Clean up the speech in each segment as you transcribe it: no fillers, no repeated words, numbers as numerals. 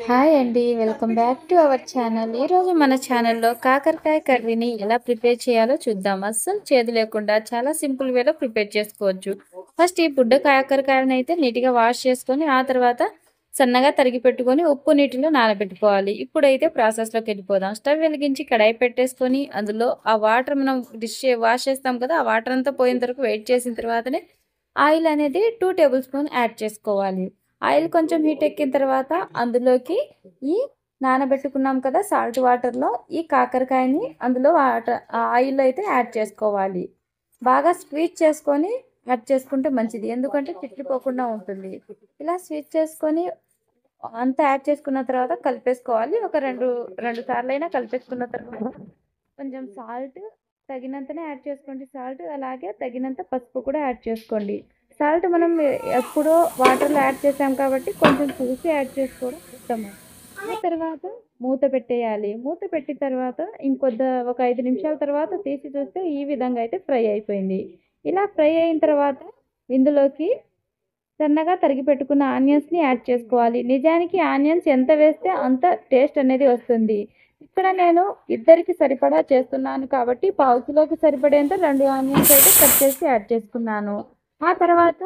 Hi అండి, welcome back to our channel. ఈరోజు మన ఛానల్లో కాకరకాయ కర్రీని ఎలా ప్రిపేర్ చేయాలో చూద్దాం. అస్సలు చేదు లేకుండా చాలా సింపుల్ వేలో ప్రిపేర్ చేసుకోవచ్చు. ఫస్ట్ ఈ బుడ్డ కాకరకాయలను అయితే నీట్గా వాష్ చేసుకొని ఆ తర్వాత సన్నగా తరిగి పెట్టుకొని ఉప్పు నీటిలో నానబెట్టుకోవాలి. ఇప్పుడైతే ప్రాసెస్లోకి వెళ్ళిపోదాం. స్టవ్ వెలిగించి కడాయి పెట్టేసుకొని అందులో ఆ వాటర్ మనం డిష్ వాష్ చేస్తాం కదా, ఆ వాటర్ అంతా పోయిన వరకు వెయిట్ చేసిన తర్వాతనే ఆయిల్ అనేది 2 టేబుల్ స్పూన్ యాడ్ చేసుకోవాలి. ఆయిల్ కొంచెం హీట్ ఎక్కిన తర్వాత అందులోకి ఈ నానబెట్టుకున్నాం కదా సాల్ట్ వాటర్లో ఈ కాకరకాయని అందులో ఆయిల్లో అయితే యాడ్ చేసుకోవాలి. బాగా స్క్వీజ్ చేసుకొని యాడ్ చేసుకుంటే మంచిది, ఎందుకంటే చిట్లిపోకుండా ఉంటుంది. ఇలా స్క్వీజ్ చేసుకొని అంతా యాడ్ చేసుకున్న తర్వాత కలిపేసుకోవాలి. ఒక రెండు సార్లు అయినా కలిపేసుకున్న తర్వాత కొంచెం సాల్ట్ తగినంతనే యాడ్ చేసుకోండి. సాల్ట్ అలాగే తగినంత పసుపు కూడా యాడ్ చేసుకోండి. సాల్ట్ మనం ఎప్పుడో వాటర్లో యాడ్ చేసాం కాబట్టి కొంచెం చూసి యాడ్ చేసుకోవడం ఉత్తమం. ఆ తర్వాత మూత పెట్టేయాలి. మూత పెట్టిన తర్వాత ఒక 5 నిమిషాల తర్వాత తీసి చూస్తే ఈ విధంగా అయితే ఫ్రై అయిపోయింది. ఇలా ఫ్రై అయిన తర్వాత ఇందులోకి సన్నగా తరిగి పెట్టుకున్న ఆనియన్స్ని యాడ్ చేసుకోవాలి. నిజానికి ఆనియన్స్ ఎంత వేస్తే అంత టేస్ట్ అనేది వస్తుంది. ఇక్కడ నేను ఇద్దరికి సరిపడా చేస్తున్నాను కాబట్టి పావు కిలోకి సరిపడేంత 2 ఆనియన్స్ అయితే కట్ చేసి యాడ్ చేసుకున్నాను. ఆ తర్వాత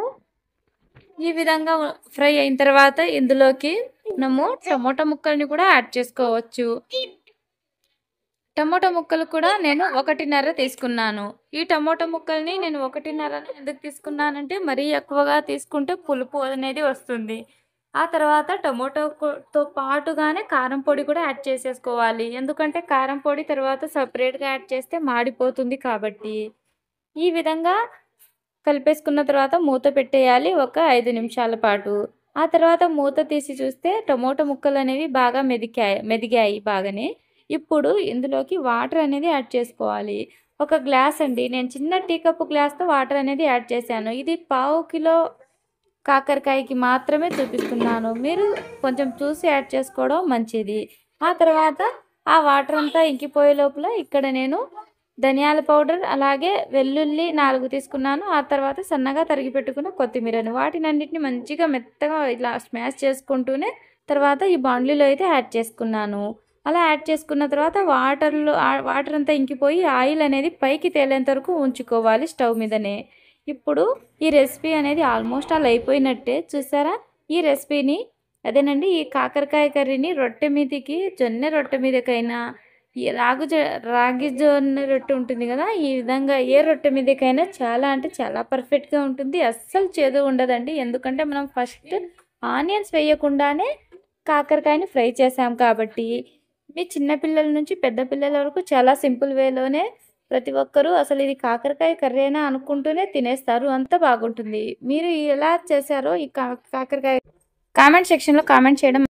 ఈ విధంగా ఫ్రై అయిన తర్వాత ఇందులోకి మనము టమోటా ముక్కల్ని కూడా యాడ్ చేసుకోవచ్చు. టమోటా ముక్కలు కూడా నేను 1.5 తీసుకున్నాను. ఈ టమోటా ముక్కల్ని నేను 1.5 ఎందుకు తీసుకున్నానంటే మరీ ఎక్కువగా తీసుకుంటే పులుపు అనేది వస్తుంది. ఆ తర్వాత టమోటాతో పాటుగానే కారం పొడి కూడా యాడ్ చేసేసుకోవాలి, ఎందుకంటే కారం పొడి తర్వాత సపరేట్గా యాడ్ చేస్తే మాడిపోతుంది కాబట్టి. ఈ విధంగా కలిపేసుకున్న తర్వాత మూత పెట్టేయాలి ఒక 5 నిమిషాల పాటు. ఆ తర్వాత మూత తీసి చూస్తే టమోటా ముక్కలు అనేవి బాగా మెదిగాయి బాగానే. ఇప్పుడు ఇందులోకి వాటర్ అనేది యాడ్ చేసుకోవాలి. ఒక గ్లాస్ అండి, నేను చిన్న టీ కప్పు గ్లాస్తో వాటర్ అనేది యాడ్ చేశాను. ఇది పావు కిలో కాకరకాయకి మాత్రమే చూపిస్తున్నాను, మీరు కొంచెం చూసి యాడ్ చేసుకోవడం మంచిది. ఆ తర్వాత ఆ వాటర్ అంతా ఇంకిపోయే లోపల ఇక్కడ నేను ధనియాల పౌడర్ అలాగే వెల్లుల్లి 4 తీసుకున్నాను. ఆ తర్వాత సన్నగా తరిగి పెట్టుకున్న కొత్తిమీరను వాటినన్నిటిని మంచిగా మెత్తగా ఇలా స్మాష్ చేసుకుంటూనే తర్వాత ఈ బాండ్లీలో అయితే యాడ్ చేసుకున్నాను. అలా యాడ్ చేసుకున్న తర్వాత వాటర్ అంతా ఇంకిపోయి ఆయిల్ అనేది పైకి తేలేంత వరకు ఉంచుకోవాలి స్టవ్ మీదనే. ఇప్పుడు ఈ రెసిపీ అనేది ఆల్మోస్ట్ అలా అయిపోయినట్టే. చూసారా, ఈ రెసిపీని అదేనండి ఈ కాకరకాయ కర్రీని జొన్న రొట్టె మీదకైనా రాగి జొన్న రొట్టె ఉంటుంది కదా, ఈ విధంగా ఏ రొట్టె మీదకైనా చాలా అంటే చాలా పర్ఫెక్ట్గా ఉంటుంది. అస్సలు చేదు ఉండదండి, ఎందుకంటే మనం ఫస్ట్ ఆనియన్స్ వేయకుండానే కాకరకాయని ఫ్రై చేసాం కాబట్టి. మీ చిన్నపిల్లల నుంచి పెద్ద పిల్లల వరకు చాలా సింపుల్ వేలోనే ప్రతి ఒక్కరూ అసలు ఇది కాకరకాయ కర్రీనా అనుకుంటూనే తినేస్తారు, అంత బాగుంటుంది. మీరు ఎలా చేశారో ఈ కాకరకాయ కామెంట్ సెక్షన్లో కామెంట్ చేయడం